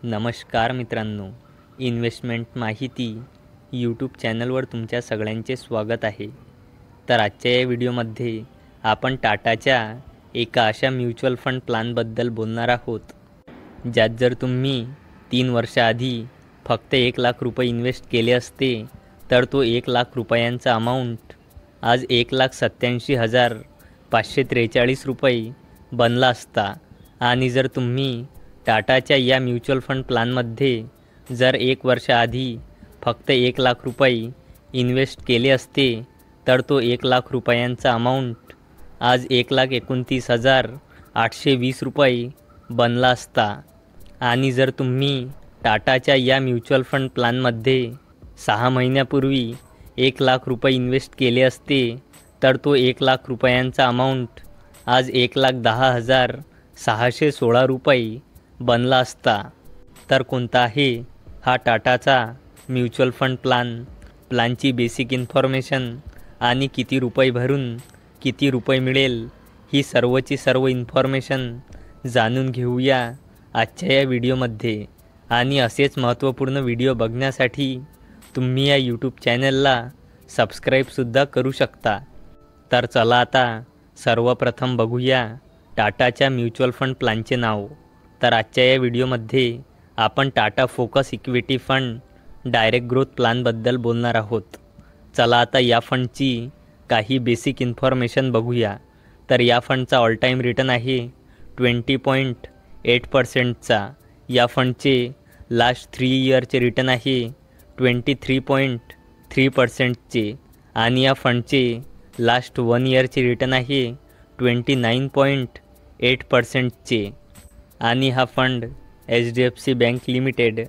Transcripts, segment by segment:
नमस्कार मित्रांनो, इन्व्हेस्टमेंट माहिती यूट्यूब चॅनलवर तुमच्या सगळ्यांचे स्वागत आहे। तर आजच्या या व्हिडिओमध्ये आपण टाटाच्या एका अशा म्युच्युअल फंड प्लॅनबद्दल बोलणार आहोत, ज्यात जर तुम्ही 3 वर्षाआधी फक्त 1 लाख रुपये इन्व्हेस्ट केले असते तर तो 1 लाख रुपयांचा अमाऊंट आज 1,87,543 रुपये बनला असता। आणि जर तुम्ही टाटाच्या या म्युच्युअल फंड प्लॅनमध्ये जर 1 वर्षाआधी फक्त 1 लाख रुपये इन्व्हेस्ट केले असते तर तो 1 लाख रुपयांचा अमाऊंट आज 1,29,820 रुपये बनला असता। आणि जर तुम्ही टाटाच्या या म्युच्युअल फंड प्लॅनमध्ये 6 महिन्यापूर्वी 1 लाख रुपये इन्व्हेस्ट केले असते तर तो 1 लाख रुपयांचा अमाऊंट आज 1,10,616 रुपये बनला असता। तर कोणता आहे हा टाटाचा म्युच्युअल फंड प्लॅनची बेसिक इन्फॉर्मेशन आणि किती रुपये भरून किती रुपये मिळेल ही सर्वची सर्व इन्फॉर्मेशन जाणून घेऊया आजच्या या व्हिडिओमध्ये। आणि असेच महत्त्वपूर्ण व्हिडिओ बघण्यासाठी तुम्ही या यूट्यूब चॅनलला सबस्क्राईबसुद्धा करू शकता। तर चला आता सर्वप्रथम बघूया टाटाच्या म्युच्युअल फंड प्लॅनचे नाव। तर आजच्या या व्हिडिओमध्ये आपण Tata focus equity fund direct growth प्लॅनबद्दल बोलणार आहोत। चला आता या फंडची काही बेसिक इन्फॉर्मेशन बघूया। तर या फंडचा ऑल टाईम रिटर्न आहे 20.8%चा। या फंडचे लास्ट 3 इयरचे रिटर्न आहे 23.3%चे। आणि या फंडचे लास्ट 1 इयरचे रिटर्न आहे 29.8%चे। आणि हा fund HDFC bank limited,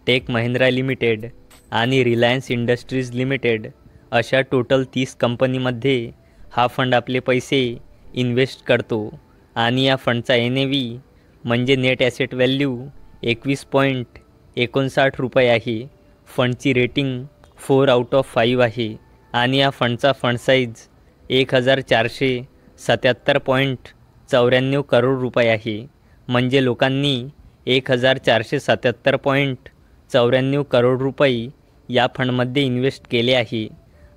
Tech Mahindra limited आणि रिलायन्स इंडस्ट्रीज लिमिटेड अशा टोटल 30 कंपनीमध्ये हा फंड आपले पैसे इन्व्हेस्ट करतो। आणि या फंडचा NAV म्हणजे नेट ॲसेट व्हॅल्यू 21.59 रुपये आहे। फंडची रेटिंग 4 आउट ऑफ 5 आहे। आणि या फंडचा फंड साईज 1,477.94 करोड रुपये आहे। म्हणजे लोकांनी 1,477.94 करोड रुपये या फंडमध्ये इन्व्हेस्ट केले आहे।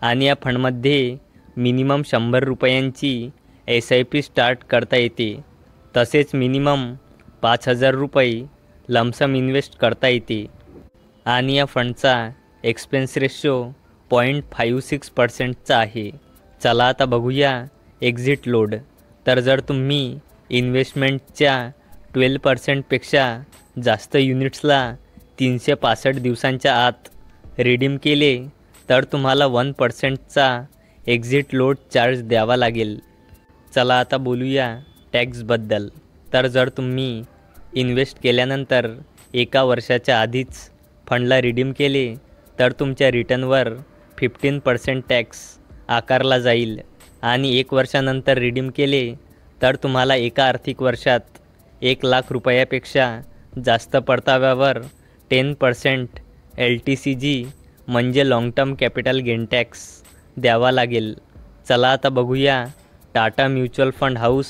आणि या फंडमध्ये मिनिमम 100 रुपयांची SIP स्टार्ट करता येते। तसेच मिनिमम 5,000 रुपये लमसम इन्व्हेस्ट करता येते। आणि या फंडचा एक्सपेन्स रेशो 0.56%चा आहे। चला आता बघूया एक्झिट लोड। तर जर तुम्ही इन्व्हेस्टमेंटच्या 12%पेक्षा जास्त युनिट्सला 365 दिवसांच्या आत रिडीम केले तर तुम्हाला 1%चा एक्झिट लोड चार्ज द्यावा लागेल। चला आता बोलूया टॅक्सबद्दल। तर जर तुम्ही इन्व्हेस्ट केल्यानंतर 1 वर्षाच्या आधीच फंडला रिडीम केले तर तुमच्या रिटर्नवर 15% टॅक्स आकारला जाईल। आणि 1 वर्षानंतर रिडीम केले तर तुम्हाला एका आर्थिक वर्षात 1 लाख रुपयापेक्षा जास्त परताव्यावर 10% LTCG म्हणजे long term capital gain tax द्यावा लागेल। चला आता बघूया Tata mutual fund house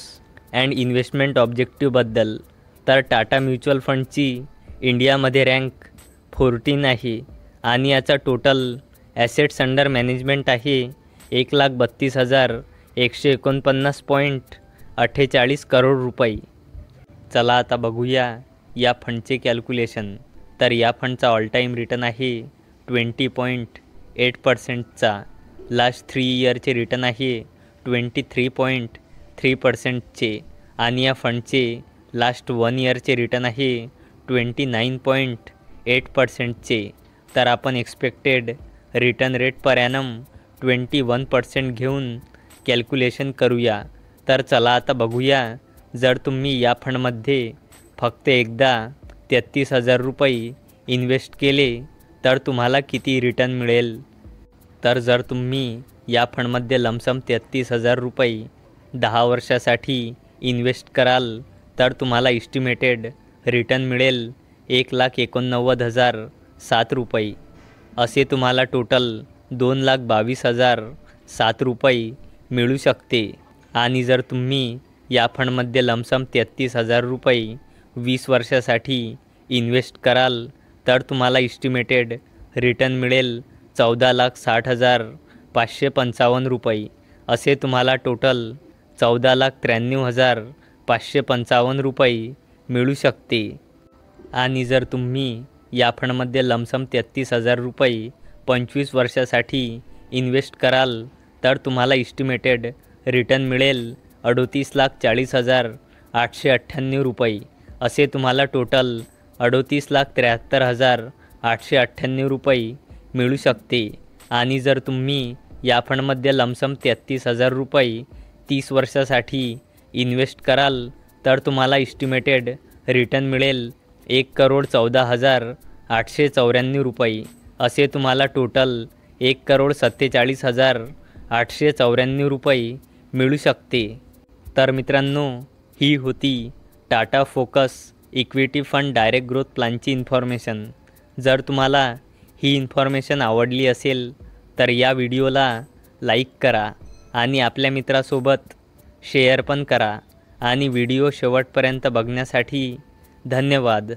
and investment ऑब्जेक्टिव्हबद्दल। तर टाटा म्युच्युअल फंडची इंडियामध्ये रँक 14 आहे। आणि याचा टोटल ॲसेट्स अंडर मॅनेजमेंट आहे 1,32,149.48 करोड रुपये। चला आता बघूया या फंडचे कॅल्क्युलेशन। तर या फंडचा ऑल टाईम रिटर्न आहे 20.8%चा। लास्ट 3 इयरचे रिटर्न आहे 23.3%चे। आणि या फंडचे लास्ट 1 इयरचे रिटर्न आहे 29.8%चे। तर आपण expected return rate per annum 21% घेऊन कॅल्क्युलेशन करूया। तर चला आता बघूया जर तुम्ही या फंडमध्ये फक्त एकदा 33,000 रुपये इन्व्हेस्ट केले तर तुम्हाला किती रिटर्न मिळेल। तर जर तुम्ही या फंडमध्ये लमसम 33,000 रुपये 10 वर्षासाठी इन्व्हेस्ट कराल तर तुम्हाला इस्टिमेटेड रिटर्न मिळेल 1,89,007 रुपये। असे तुम्हाला टोटल 2,22,007 रुपये मिळू शकते। आणि जर तुम्ही या फंडमध्ये लमसम 33,000 रुपये 20 वर्षासाठी इन्व्हेस्ट कराल तर तुम्हाला इस्टिमेटेड रिटर्न मिळेल 14,60,555 रुपये. असे तुम्हाला टोटल 14,93,555 रुपये मिळू शकते. आणि जर तुम्ही या फंडमध्ये लमसम 33,000 रुपये 25 वर्षासाठी इन्व्हेस्ट कराल तर तुम्हाला इस्टिमेटेड रिटर्न मिळेल 38,40,898 रुपये. असे तुम्हाला टोटल 38,73,898 रुपये मिळू शकते. आणि जर तुम्ही या फंडमध्ये लमसम 33,000 रुपये 30 वर्षासाठी इन्व्हेस्ट कराल तर तुम्हाला इस्टिमेटेड रिटर्न मिळेल 1,14,894 रुपये. असे तुम्हाला टोटल 1,47,894 रुपये मिळू शकते. तर मित्रांनो, ही होती Tata focus equity fund direct growth प्लॅनची इन्फॉर्मेशन. जर तुम्हाला ही इन्फॉर्मेशन आवडली असेल तर या व्हिडिओला लाईक करा आणि आपल्या मित्रासोबत शेअर पण करा. आणि व्हिडिओ शेवटपर्यंत बघण्यासाठी धन्यवाद.